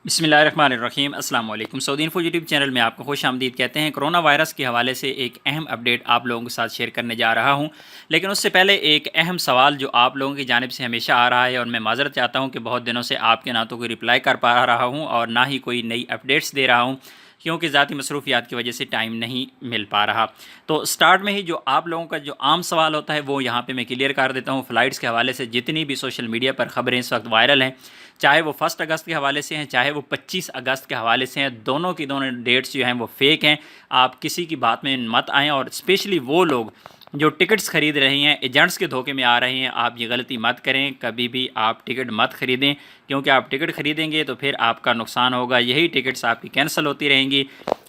بسم اللہ الرحمن الرحیم۔ السلام علیکم۔ سعودی انفو یوٹیوب چینل میں آپ کو خوش آمدید کہتے ہیں۔ کرونا وائرس کے حوالے سے ایک اہم اپڈیٹ آپ لوگوں کے ساتھ شیئر کرنے جا رہا ہوں، لیکن اس سے پہلے ایک اہم سوال جو آپ لوگوں کی جانب سے ہمیشہ آ رہا ہے، اور میں معذرت چاہتا ہوں کہ بہت دنوں سے آپ کے نہ تو کوئی رپلائی کر پا رہا ہوں اور نہ ہی کوئی نئی اپڈیٹس دے رہا ہوں، کیونکہ ذاتی مصروفیات کی وجہ سے ٹائم نہیں مل پا رہا۔ تو سٹارٹ میں ہی جو آپ لوگوں کا جو عام سوال ہوتا ہے وہ یہاں پہ میں کلیئر کر دیتا ہوں۔ فلائٹس کے حوالے سے جتنی بھی سوشل میڈیا پر خبریں اس وقت وائرل ہیں، چاہے وہ 1 اگست کے حوالے سے ہیں، چاہے وہ 25 اگست کے حوالے سے ہیں، دونوں کی دونوں ڈیٹس جو ہیں وہ فیک ہیں۔ آپ کسی کی بات میں مت آئیں، اور اسپیشلی وہ لوگ جو ٹکٹس خرید رہے ہیں، ایجنٹس کے دھوکے میں آ رہے ہیں، آپ یہ غلطی مت کریں۔ کبھی بھی آپ ٹکٹ مت خریدیں، کیونکہ آپ ٹکٹ خریدیں گے تو پھر آپ کا نقصان ہوگا، یہی ٹکٹس آپ کی کینسل ہوتی رہیں گی،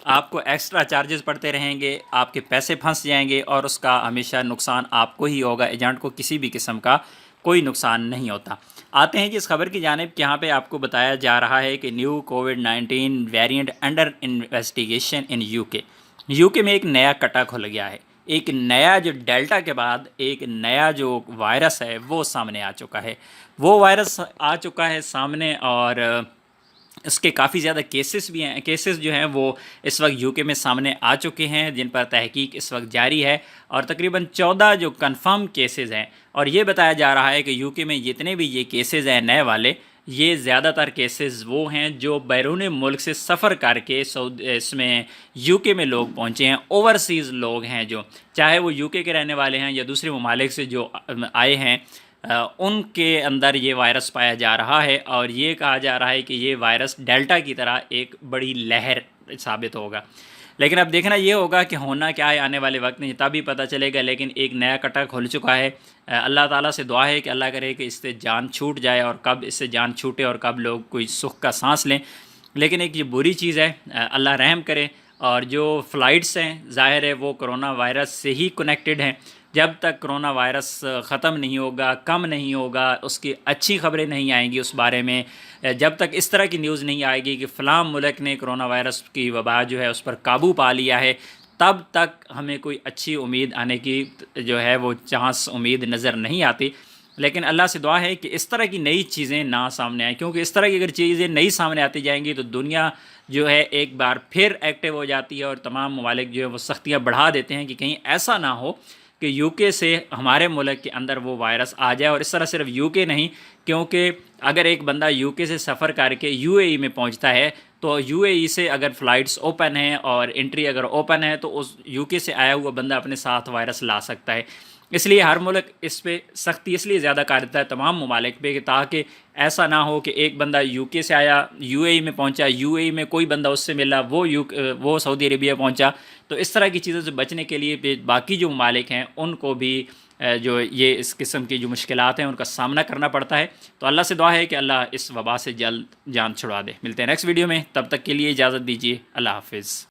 آپ کو ایکسٹرا چارجز پڑتے رہیں گے، آپ کے پیسے پھنس جائیں گے، اور اس کا ہمیشہ نقصان آپ کو ہی ہوگا۔ ایجنٹ کو کسی بھی قسم کا کوئی نقصان نہیں ہوتا۔ آتے ہیں جس خبر کی جانب کہ یہاں پہ آپ کو بتایا جا رہا ہے کہ new COVID-19 variant under investigation in you کے میں ایک نیا کٹا کھل گیا ہے۔ ایک نیا جو ڈیلٹا کے بعد ایک نیا جو وائرس ہے وہ سامنے آ چکا ہے۔ وہ وائرس آ چکا ہے سامنے، اور اس کے کافی زیادہ کیسز بھی ہیں، کیسز جو ہیں وہ اس وقت یو کے میں سامنے آ چکے ہیں، جن پر تحقیق اس وقت جاری ہے، اور تقریباً 14 جو کنفرم کیسز ہیں، اور یہ بتایا جا رہا ہے کہ یو کے میں جتنے بھی یہ کیسز ہیں نئے والے، یہ زیادہ تر کیسز وہ ہیں جو بیرون ملک سے سفر کر کے اس میں یو کے میں لوگ پہنچے ہیں، اوورسیز لوگ ہیں، جو چاہے وہ یو کے رہنے والے ہیں یا دوسرے ممالک سے جو آئے ہیں، ان کے اندر یہ وائرس پایا جا رہا ہے، اور یہ کہا جا رہا ہے کہ یہ وائرس ڈیلٹا کی طرح ایک بڑی لہر ثابت ہوگا۔ لیکن اب دیکھنا یہ ہوگا کہ ہونا کیا ہے آنے والے وقت میں، تبھی پتہ چلے گا۔ لیکن ایک نیا کٹا کھل چکا ہے۔ اللہ تعالیٰ سے دعا ہے کہ اللہ کرے کہ اس سے جان چھوٹ جائے، اور کب اس سے جان چھوٹے اور کب لوگ کوئی سکھ کا سانس لیں۔ لیکن ایک یہ بری چیز ہے، اللہ رحم کرے۔ اور جو فلائٹس ہیں ظاہر ہے وہ کرونا وائرس سے ہی کنیکٹڈ ہیں۔ جب تک کرونا وائرس ختم نہیں ہوگا، کم نہیں ہوگا، اس کی اچھی خبریں نہیں آئیں گی اس بارے میں، جب تک اس طرح کی نیوز نہیں آئے گی کہ فلاں ملک نے کرونا وائرس کی وبا جو ہے اس پر قابو پا لیا ہے، تب تک ہمیں کوئی اچھی امید آنے کی جو ہے وہ چانس امید نظر نہیں آتی۔ لیکن اللہ سے دعا ہے کہ اس طرح کی نئی چیزیں نہ سامنے آئیں، کیونکہ اس طرح کی اگر چیزیں نئی سامنے آتی جائیں گی تو دنیا جو ہے ایک بار پھر ایکٹیو ہو جاتی ہے، اور تمام ممالک جو ہے وہ سختیاں بڑھا دیتے ہیں کہ کہیں ایسا نہ ہو کہ یو کے سے ہمارے ملک کے اندر وہ وائرس آ جائے۔ اور اس طرح صرف یو کے نہیں، کیونکہ اگر ایک بندہ یو کے سے سفر کر کے یو اے ای میں پہنچتا ہے، تو یو اے ای سے اگر فلائٹس اوپن ہیں اور انٹری اگر اوپن ہے، تو اس یو کے سے آیا ہوا بندہ اپنے ساتھ وائرس لا سکتا ہے۔ اس لیے ہر ملک اس پہ سختی اس لیے زیادہ کر دیتا ہے تمام ممالک پہ، کہ تاکہ ایسا نہ ہو کہ ایک بندہ یو کے سے آیا، یو اے ای میں پہنچا، یو اے ای میں کوئی بندہ اس سے ملا، وہ سعودی عربیہ پہنچا۔ تو اس طرح کی چیزوں سے بچنے کے لیے باقی جو ممالک ہیں ان کو بھی جو یہ اس قسم کی جو مشکلات ہیں ان کا سامنا کرنا پڑتا ہے۔ تو اللہ سے دعا ہے کہ اللہ اس وبا سے جلد جان چھڑوا دے۔ ملتے ہیں نیکسٹ ویڈیو میں، تب تک کے لیے اجازت دیجیے، اللہ حافظ۔